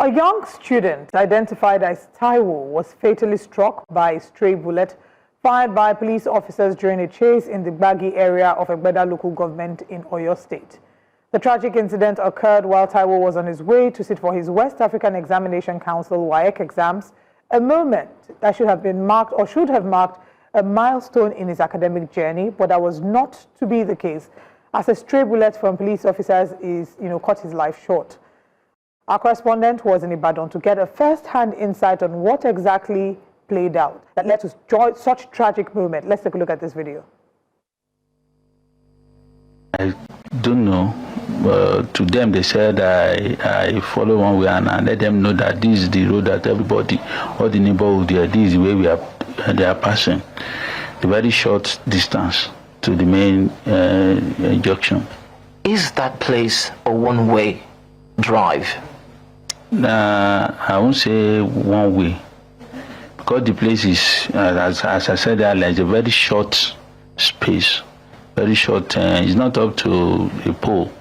A young student identified as Taiwo was fatally struck by a stray bullet fired by police officers during a chase in the Gbagi area of Egbeda Local Government in Oyo State. The tragic incident occurred while Taiwo was on his way to sit for his West African Examination Council WAEC exams, a moment that should have marked a milestone in his academic journey, but that was not to be the case, as a stray bullet from police officers cut his life short. Our correspondent was in Ibadan to get a first-hand insight on what exactly played out that led to such tragic moment. Let's take a look at this video. I don't know. To them, they said I follow one way, and I let them know that this is the road that everybody, all the neighborhood there, this is the way they are passing. A very short distance to the main junction. Is that place a one-way drive? I won't say one way, because the place is, as I said earlier, it's a very short space, very short. It's not up to a pole.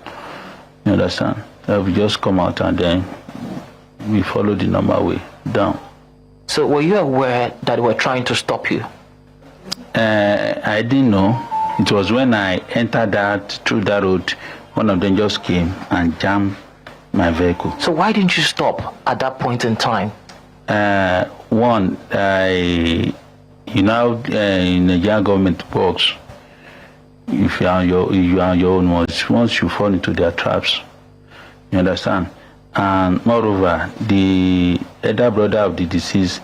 You understand? We just come out and then we follow the normal way down. So were you aware that they were trying to stop you? I didn't know. It was when I entered through that road, one of them just came and jammed my vehicle. So why didn't you stop at that point in time? One, in Nigerian government works, if you are your own once you fall into their traps, you understand. And moreover, the elder brother of the deceased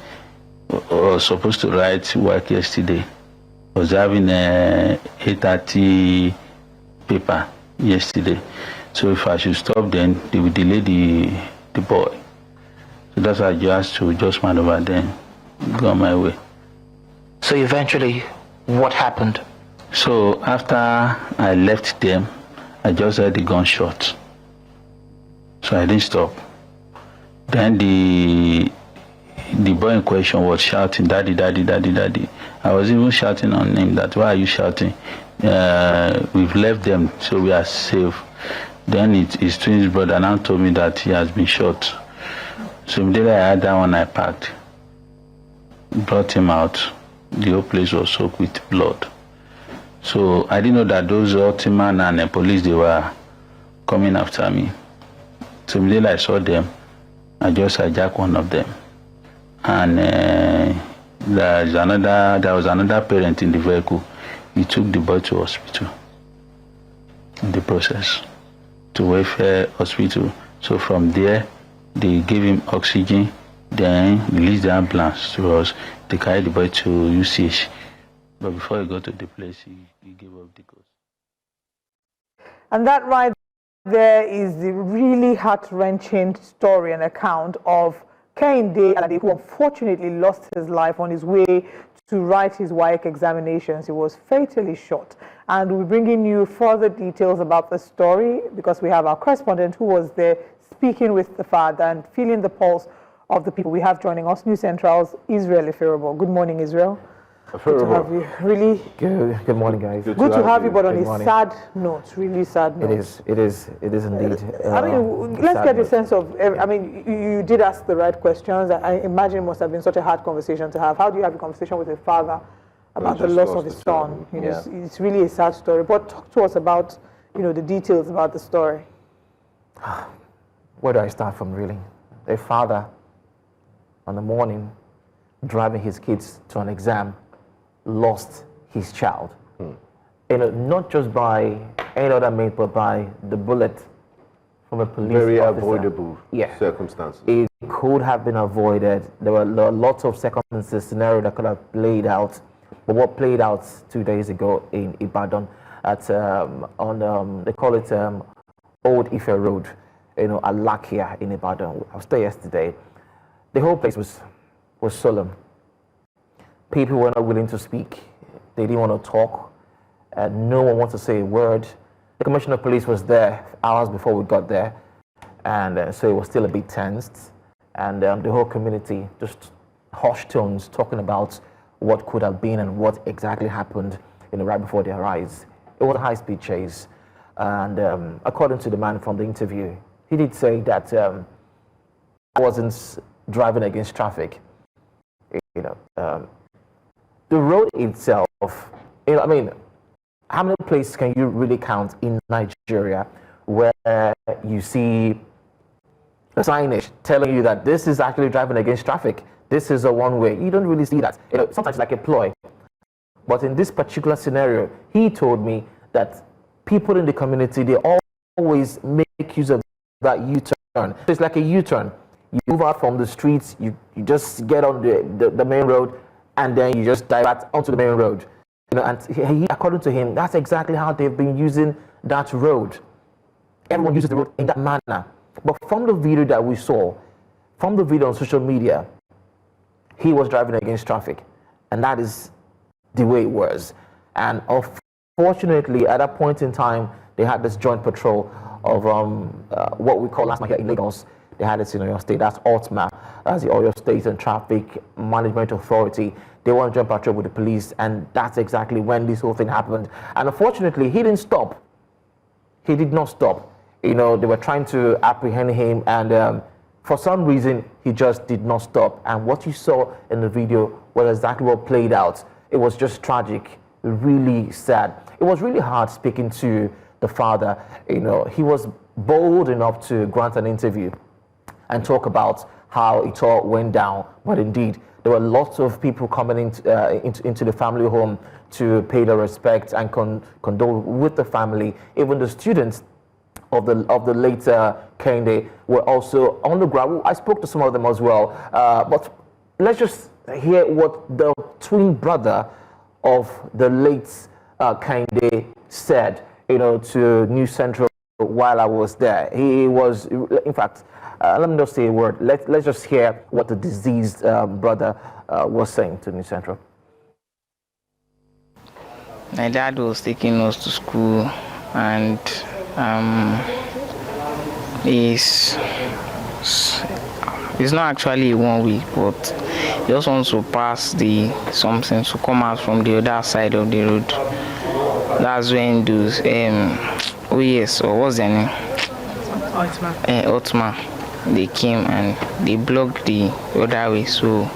was supposed to write work yesterday. Was having a 8:30 paper yesterday. So if I should stop, then they will delay the boy. So that's why I just maneuver, then go on my way. So eventually, what happened? So after I left them, I just heard the gunshot. So I didn't stop. Then the boy in question was shouting, "Daddy, daddy, daddy, daddy." I was even shouting on him that, "Why are you shouting? We've left them, so we are safe." Then his twin brother now told me that he has been shot. So immediately I had that one, I packed, brought him out. The whole place was soaked with blood. So I didn't know that those ultiman and the police, they were coming after me. So immediately I saw them, I just hijacked one of them. And there was another parent in the vehicle. He took the boy to hospital in the process, to welfare hospital. So from there, they gave him oxygen, then released the ambulance to us. They carried the boy to UCH. But before he got to the place, he gave up the ghost. And that right there is the really heart-wrenching story and account of Kehinde, who unfortunately lost his life on his way to write his WAEC examinations. He was fatally shot. And we're bringing you further details about the story because we have our correspondent who was there speaking with the father and feeling the pulse of the people. We have joining us New Central's Israel Eferobo. Good morning, Israel. Good to have you. Really good morning, guys. Good to have you, but on a sad note, really sad note. It is indeed. I mean, let's get a sense of. I mean, you did ask the right questions. I imagine it must have been such a hard conversation to have. How do you have a conversation with a father about the loss of his son? You know, it's really a sad story. But talk to us about, the details about the story. Where do I start from, really? A father, on the morning, driving his kids to an exam, lost his child. Not just by any other means, but by the bullet from a police Very officer. avoidable circumstances. It could have been avoided. There were lots of circumstances, scenario that could have played out. But what played out 2 days ago in Ibadan, at they call it Old Ife Road, Alakia in Ibadan. I was there yesterday. The whole place was solemn. People were not willing to speak. They didn't want to talk. No one wanted to say a word. The commissioner of police was there hours before we got there. And so it was still a bit tensed. And the whole community, just hushed tones, talking about what could have been and what exactly happened right before their eyes. It was a high-speed chase. And according to the man from the interview, he did say that wasn't driving against traffic. The road itself, I mean, how many places can you really count in Nigeria where you see a signage telling you that this is actually driving against traffic? This is a one-way. You don't really see that. Sometimes it's like a ploy. But in this particular scenario, he told me that people in the community, they always make use of that U-turn. So it's like a U-turn. You move out from the streets, you just get on the main road, and then you just divert onto the main road. And he, according to him, that's exactly how they've been using that road. Everyone uses the road in that manner. But from the video that we saw, from the video on social media, he was driving against traffic. And that is the way it was. And unfortunately, at that point in time, they had this joint patrol of what we call last night here in Lagos. They had it in Oyo State. That's OTMA, that's the Oyo State and Traffic Management Authority. They want to jump patrol with the police, and that's exactly when this whole thing happened. And unfortunately, he didn't stop. He did not stop. They were trying to apprehend him, and for some reason, he just did not stop. And what you saw in the video was exactly what played out. It was just tragic, really sad. It was really hard speaking to the father. He was bold enough to grant an interview and talk about how it all went down. But indeed, there were lots of people coming into the family home to pay their respect and condole with the family. Even the students of the later Kende were also on the ground. I spoke to some of them as well. But let's just hear what the twin brother of the late Kende said, to News Central while I was there. He was, in fact, let me not say a word. Let's just hear what the deceased brother was saying to News Central. My dad was taking us to school, and he's not actually 1 week, but he just wants to pass something to come out from the other side of the road. That's when those OES, or what's their name? Otma. They came and they blocked the other way. So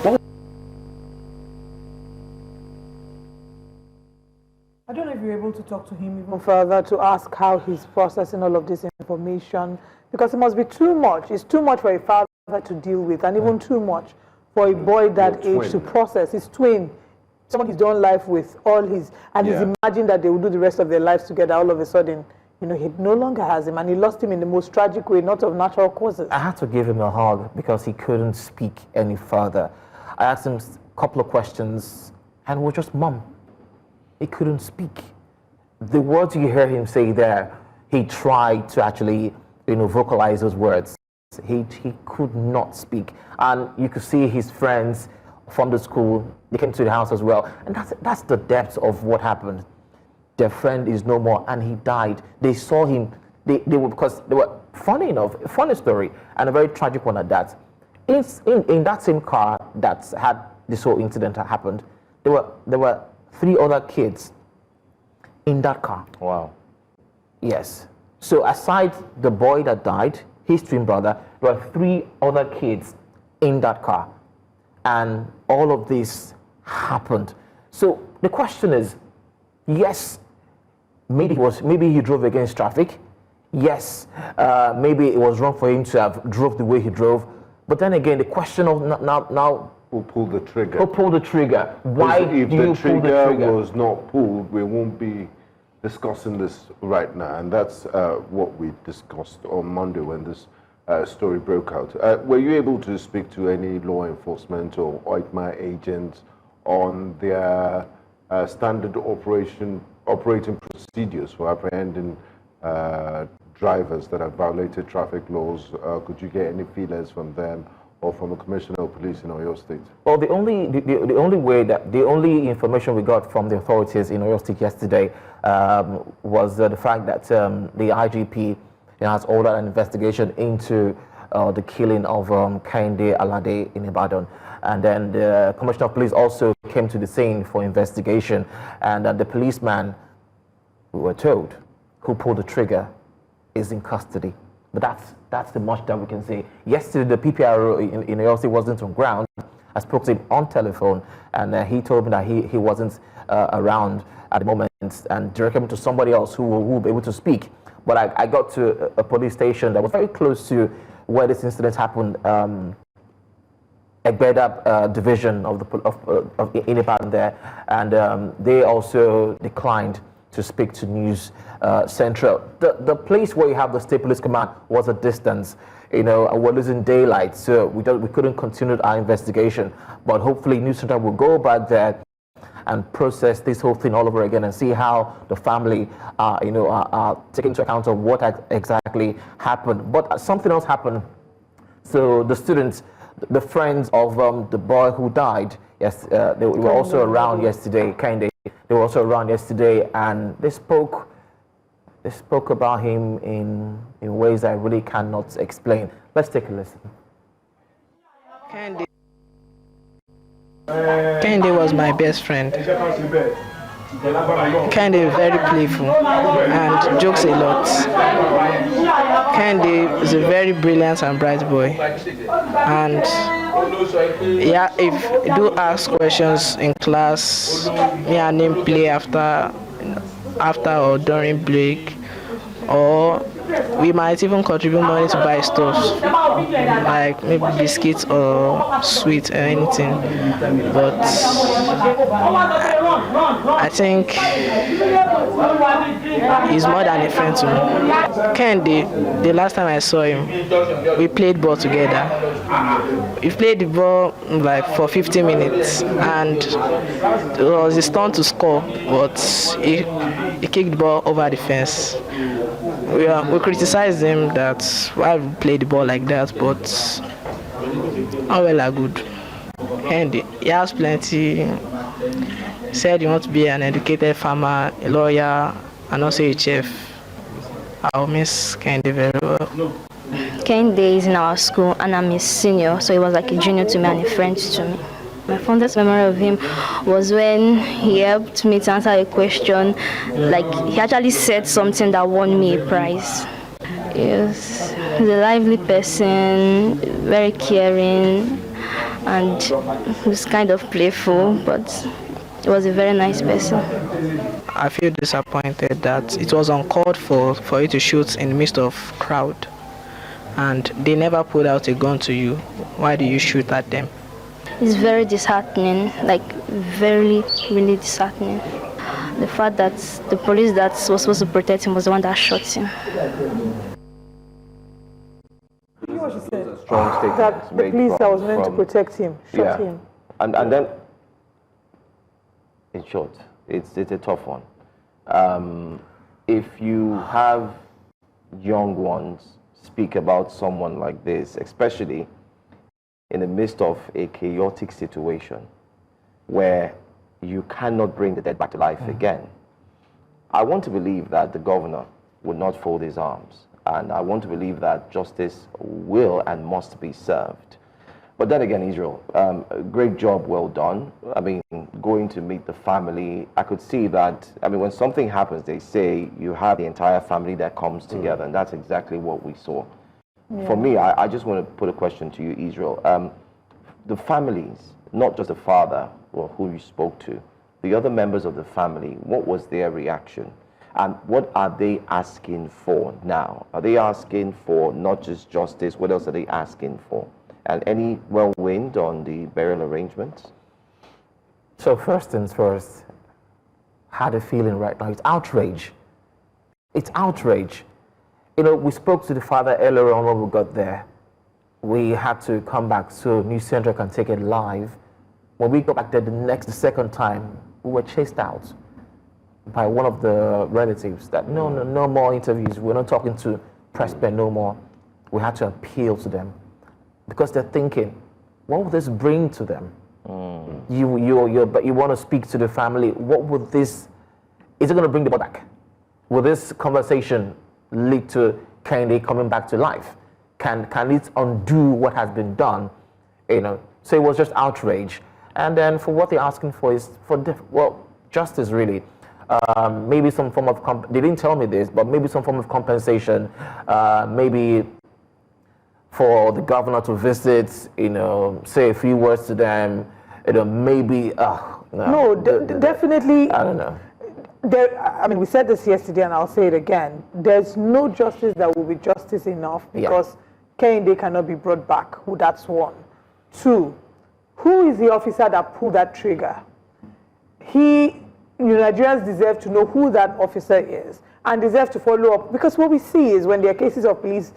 I don't know if you're able to talk to him even further to ask how he's processing all of this information, because it must be too much. It's too much for a father to deal with, and even too much for a boy that age to process. His twin, someone he's done life with he's imagined that they will do the rest of their lives together. All of a sudden, he no longer has him, and he lost him in the most tragic way, not of natural causes. I had to give him a hug because he couldn't speak any further. I asked him a couple of questions, and it was just mum. He couldn't speak. The words you hear him say there, he tried to actually, vocalize those words. He could not speak, and you could see his friends from the school. They came to the house as well, and that's the depth of what happened. Their friend is no more, and he died. They saw him. They were funny enough, a funny story, and a very tragic one at that. In that same car that had this whole incident happened, there were 3 other kids in that car. Wow. Yes. So aside the boy that died, his twin brother, there were 3 other kids in that car, and all of this happened. So the question is, yes, maybe he drove against traffic. Yes, maybe it was wrong for him to have drove the way he drove. But then again, the question of now who pulled the trigger? Who pulled the trigger? Why if do you the pull the trigger trigger? was not pulled, we won't be discussing this right now, and that's what we discussed on Monday when this story broke out. Were you able to speak to any law enforcement or OITMA agents on their standard operating procedures for apprehending drivers that have violated traffic laws? Could you get any feelers from them or from the Commissioner of Police in Oyo State? Well, the only information we got from the authorities in Oyo State yesterday was the fact that the IGP has ordered an investigation into the killing of Kende Alade in Ibadan. And then the Commissioner of Police also came to the scene for investigation, and the policeman, we were told, who pulled the trigger is in custody. But that's the much that we can say. Yesterday, the PPRO in Oyo State wasn't on ground. I spoke to him on telephone, and he told me that he wasn't around at the moment, and directed me to somebody else who will be able to speak. But I got to a police station that was very close to where this incident happened, Egbeda division of in Ibadan there, and they also declined to speak to News Central. The place where you have the State Police Command was a distance. You know, we're losing daylight, so we couldn't continue our investigation. But hopefully News Central will go back there and process this whole thing all over again and see how the family are taking into account of what exactly happened. But something else happened. So the students, the friends of the boy who died, yes, they were also around yesterday, They were also around yesterday, and they spoke about him in ways I really cannot explain. Let's take a listen. Kende was my best friend. Kende very playful and jokes a lot. Kende is a very brilliant and bright boy, and yeah, if you do ask questions in class, me and him play after or during break, or we might even contribute money to buy stuff like maybe biscuits or sweets or anything. But I think he's more than a friend to me. Kende, the last time I saw him, we played ball together. We played the ball like for 50 minutes, and it was his turn to score, but he kicked the ball over the fence. We criticized him that why we played the ball like that, but all well and good. And he has plenty. He said he wants to be an educated farmer, a lawyer, and also a chef. I'll miss Kende very well. Kende is in our school, and I'm his senior, so he was like a junior to me and a friend to me. My fondest memory of him was when he helped me to answer a question. Like, he actually said something that won me a prize. He's a lively person, very caring, and he's kind of playful, but he was a very nice person. I feel disappointed that it was uncalled for you to shoot in the midst of crowd, and they never pulled out a gun to you. Why do you shoot at them? It's very disheartening, like very, really disheartening. The fact that the police that was supposed to protect him was the one that shot him. What she said, Strong statement that the police that was meant to protect him shot him. And then, in short, it's a tough one. If you have young ones speak about someone like this, especially in the midst of a chaotic situation where you cannot bring the dead back to life again, I want to believe that the governor would not fold his arms, and I want to believe that justice will and must be served. But then again, Israel, great job, well done. I mean, going to meet the family, I could see that, I mean, when something happens, they say you have the entire family that comes together, and that's exactly what we saw. Yeah. For me, I just want to put a question to you, Israel. The families, not just the father or who you spoke to, the other members of the family, what was their reaction? And what are they asking for now? Are they asking for not just justice? What else are they asking for? And any whirlwind on the burial arrangements? So first things first, how the feeling right now? It's outrage. It's outrage. You know, we spoke to the father earlier on when we got there. We had to come back so News Central can take it live. When we got back there the second time, we were chased out by one of the relatives that no more interviews. We're not talking to press pen no more. We had to appeal to them because they're thinking, what will this bring to them? But you want to speak to the family. What would this? Is it going to bring the ball back? Will this conversation lead to Kende coming back to life? Can it undo what has been done? You know, so it was just outrage. And then for what they're asking for is for justice, really. maybe some form of, they didn't tell me this, but maybe some form of compensation, maybe for the governor to visit, say a few words to them, maybe, definitely. I don't know. We said this yesterday and I'll say it again. There's no justice that will be justice enough because Kehinde cannot be brought back. That's one. Two, who is the officer that pulled that trigger? Nigerians deserve to know who that officer is and deserve to follow up, because what we see is when there are cases of police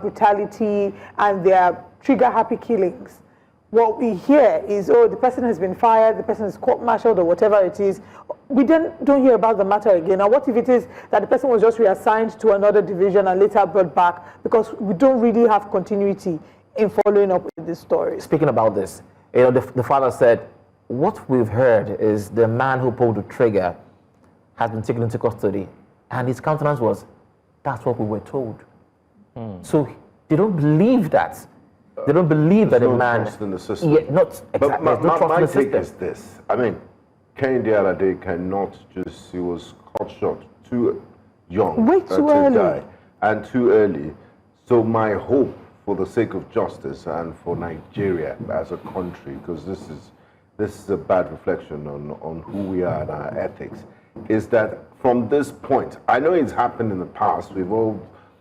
brutality and there are trigger-happy killings, what we hear is, the person has been fired, the person is court-martialed or whatever it is. We don't hear about the matter again. Now, what if it is that the person was just reassigned to another division and later brought back, because we don't really have continuity in following up with this story. Speaking about this, the father said, what we've heard is the man who pulled the trigger has been taken into custody, and his countenance was, that's what we were told. So they don't believe that. They don't believe that a man... Trust in the system. Yeah, not exactly. My take is this. Kehinde Alade cannot just, he was cut short, too young way too early. Die, and too early. So my hope, for the sake of justice and for Nigeria as a country, because this is a bad reflection on who we are and our ethics, is that from this point, I know it's happened in the past.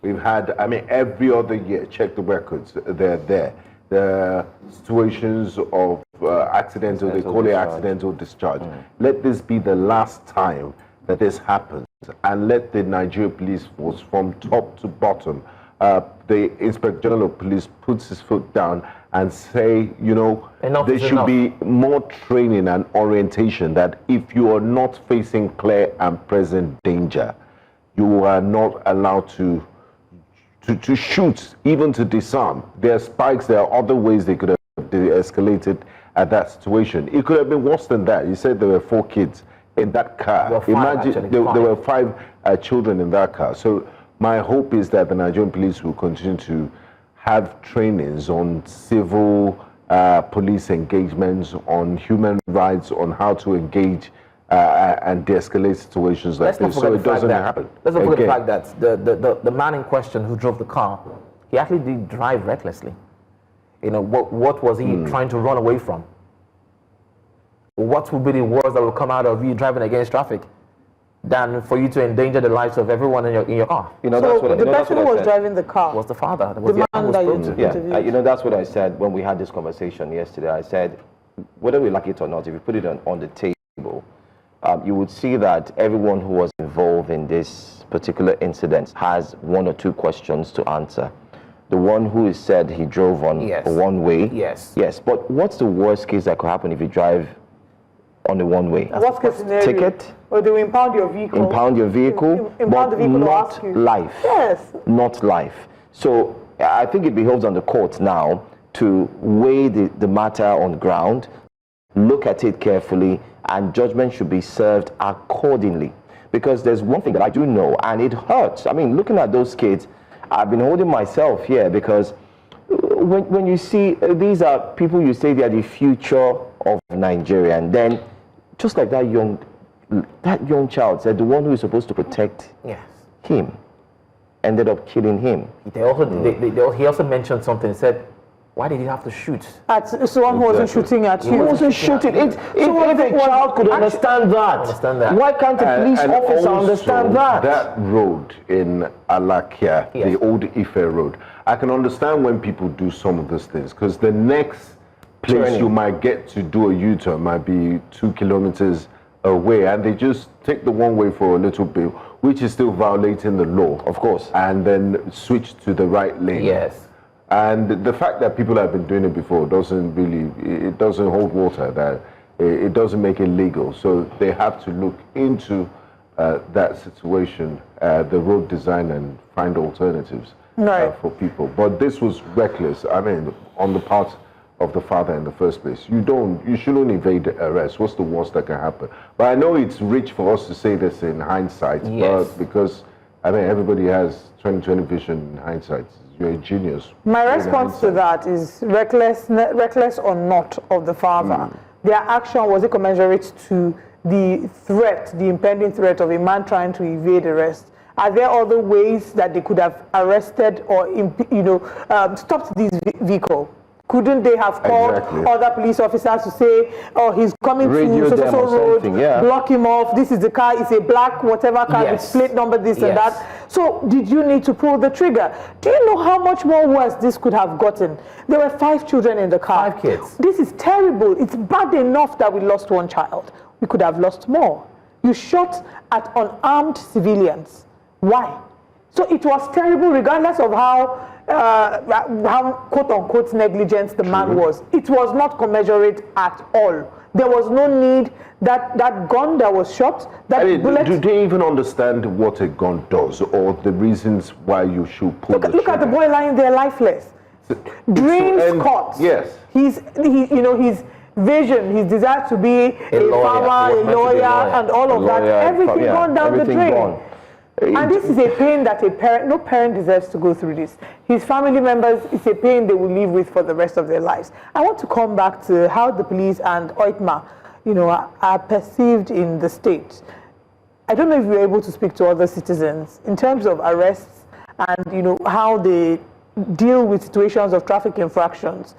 We've had, every other year, check the records, they're there. The situations of accidental, they call it accidental discharge. Let this be the last time that this happens, and let the Nigerian police force, from top to bottom, the Inspector General of Police puts his foot down and say, there should be more training and orientation that if you are not facing clear and present danger, you are not allowed to shoot, even to disarm. There are spikes, there are other ways they could have de-escalated at that situation. It could have been worse than that. You said there were 4 kids in that car. Imagine there were 5 children in that car. So my hope is that the Nigerian police will continue to have trainings on civil police engagements, on human rights, on how to engage and de-escalate situations like this, so it doesn't happen. Let's not forget the fact that the man in question who drove the car, he actually did drive recklessly. What was he trying to run away from? What would be the words that will come out of you driving against traffic than for you to endanger the lives of everyone in your car? The person who was driving the car was the father. The man that you interviewed. That's what I said when we had this conversation yesterday. I said, whether we like it or not, if you put it on the table, you would see that everyone who was involved in this particular incident has 1 or 2 questions to answer. The one who is said he drove on a one-way. Yes. Yes, but what's the worst case that could happen if you drive on the one-way? Worst case scenario. Ticket. Or they will impound your vehicle. Impound your vehicle, impound the vehicle, not life. Yes. Not life. So I think it behoves on the court now to weigh the matter on ground, look at it carefully, and judgment should be served accordingly. Because there's one thing that I do know, and it hurts. Looking at those kids, I've been holding myself here, because when you see these are people, you say they are the future of Nigeria, and then just like that young child said, the one who is supposed to protect him ended up killing him. He also mentioned something. He said, why did he have to shoot? At someone who wasn't shooting at you. He wasn't shooting. If a child could understand that, why can't a police officer understand that? That road in Alakia, the old Ife road, I can understand when people do some of these things, because the next place you might get to do a U-turn might be 2 kilometers away, and they just take the one way for a little bit, which is still violating the law, of course, and then switch to the right lane. Yes. And the fact that people have been doing it before it doesn't hold water, that it doesn't make it legal. So they have to look into that situation, the road design, and find alternatives for people. But this was reckless, on the part of the father in the first place. You shouldn't evade arrest. What's the worst that can happen? But I know it's rich for us to say this in hindsight, but because everybody has 20/20 vision in hindsight. You're a genius. My response to that is reckless or not of the father. Their action, was it commensurate to the threat, the impending threat of a man trying to evade arrest, are there other ways that they could have arrested or, stopped this vehicle? Couldn't they have called other police officers to say, oh, he's coming to so road, block him off, this is the car, it's a black whatever car with plate number this and that. So did you need to pull the trigger? Do you know how much more worse this could have gotten? There were 5 children in the car. 5 kids. This is terrible. It's bad enough that we lost 1 child. We could have lost more. You shot at unarmed civilians. Why? So it was terrible regardless of how quote-unquote negligent the man was. It was not commensurate at all. There was no need. That gun that was shot, that bullet... Do they even understand what a gun does or the reasons why you should pull the trigger? Look at the boy lying there lifeless. Dreams caught. Yes. His vision, his desire to be a farmer, a lawyer, and all of that, everything gone down the drain. And this is a pain that no parent deserves to go through this. His family members, it's a pain they will live with for the rest of their lives. I want to come back to how the police and OITMA, are perceived in the state. I don't know if you're able to speak to other citizens in terms of arrests and, how they deal with situations of traffic infractions.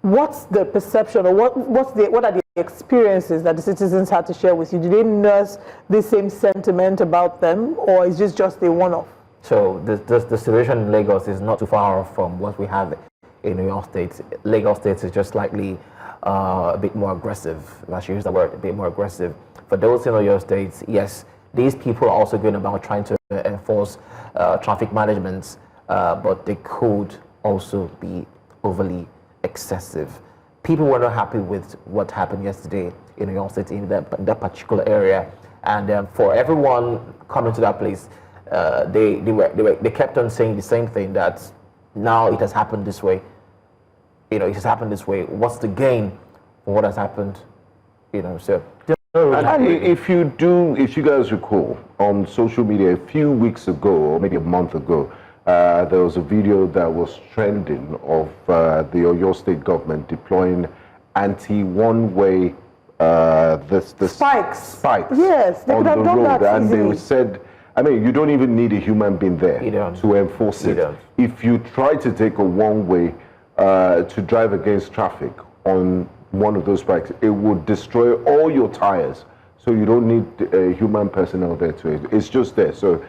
What's the perception, or what are the experiences that the citizens had to share with you? Do they nurse the same sentiment about them, or is this just a one-off? So the situation in Lagos is not too far off from what we have in Oyo State. Lagos State is just slightly a bit more aggressive. I should use the word, a bit more aggressive. For those in Oyo State, yes, these people are also going about trying to enforce traffic management, but they could also be overly excessive. People were not happy with what happened yesterday in Oyo State in that particular area, and for everyone coming to that place, they kept on saying the same thing, that now it has happened this way. It has happened this way. What's the gain for what has happened? So. And if you guys recall, on social media a few weeks ago, or maybe a month ago, there was a video that was trending of the Oyo State government deploying anti-one-way the spikes. Yes, they on could have the done road, that and easily. they said, you don't even need a human being there to enforce it. If you try to take a one-way to drive against traffic on one of those spikes, it would destroy all your tires. So you don't need a human personnel there to it. It's just there. So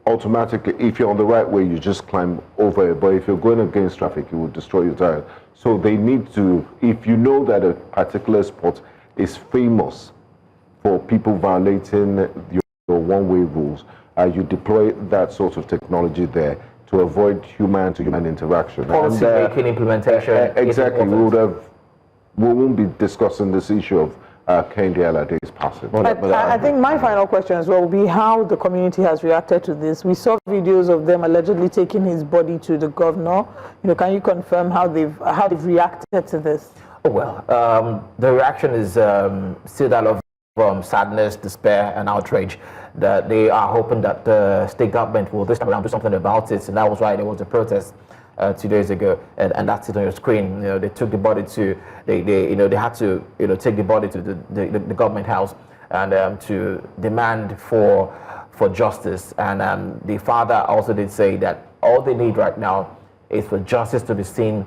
automatically, if you're on the right way, you just climb over it. But if you're going against traffic, it will destroy your tires. So they need to, if you know that a particular spot is famous for people violating your one-way rules, you deploy that sort of technology there to avoid human-to-human interaction. Policy making, implementation. Exactly. We won't be discussing this issue of Kehinde Alade's passing. I think my final question as well will be how the community has reacted to this. We saw videos of them allegedly taking his body to the governor. Can you confirm how they've reacted to this? Oh, well, the reaction is still that of sadness, despair, and outrage. That they are hoping that the state government will this time around do something about it, and that was why there was a protest 2 days ago, and that's it on your screen. They took the body to they had to take the body to the government house and to demand for justice. And the father also did say that all they need right now is for justice to be seen,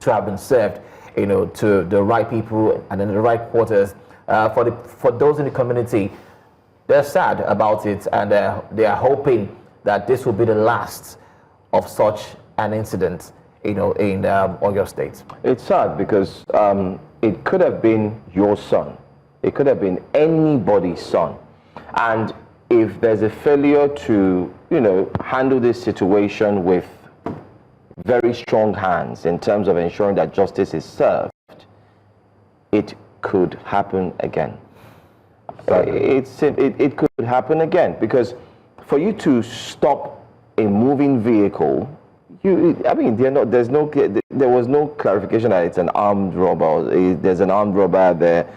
to have been served, to the right people and in the right quarters. For those in the community, they're sad about it, and they are hoping that this will be the last of such an incident, in Oyo State. It's sad because it could have been your son. It could have been anybody's son. And if there's a failure to, handle this situation with very strong hands in terms of ensuring that justice is served, it could happen again. It could happen again, because for you to stop a moving vehicle, there was no clarification that it's an armed robber. There's an armed robber there.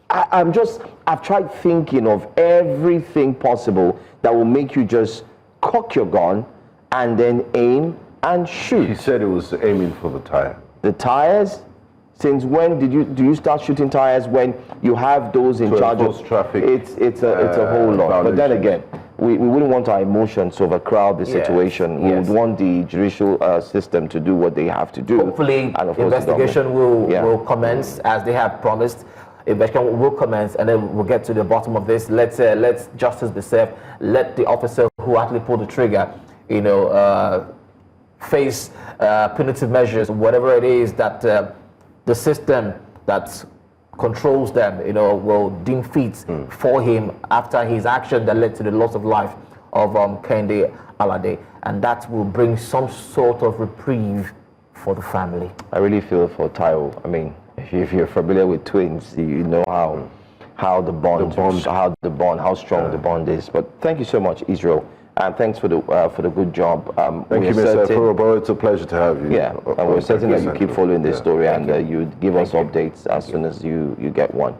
I've tried thinking of everything possible that will make you just cock your gun and then aim and shoot. He said it was aiming for the tire. The tires, Since when do you start shooting tires when you have those in charge of traffic? It's a whole lot. But then again, we wouldn't want our emotions to overcrowd the situation. We would want the judicial system to do what they have to do. Hopefully, and of investigation will commence as they have promised. Investigation will commence, and then we'll get to the bottom of this. Let's justice be served. Let the officer who actually pulled the trigger, face punitive measures, whatever it is that the system that controls them, will deem fit for him after his action that led to the loss of life of Kehinde Alade, and that will bring some sort of reprieve for the family. I really feel for Taiwo. I mean, if you're familiar with twins, you know how strong the bond is. But thank you so much, Israel, and thanks for the good job. Thank you, Mr. Eferobo. It's a pleasure to have you. Yeah, and we're certain that you keep following this story, and you give us updates as soon as you get one.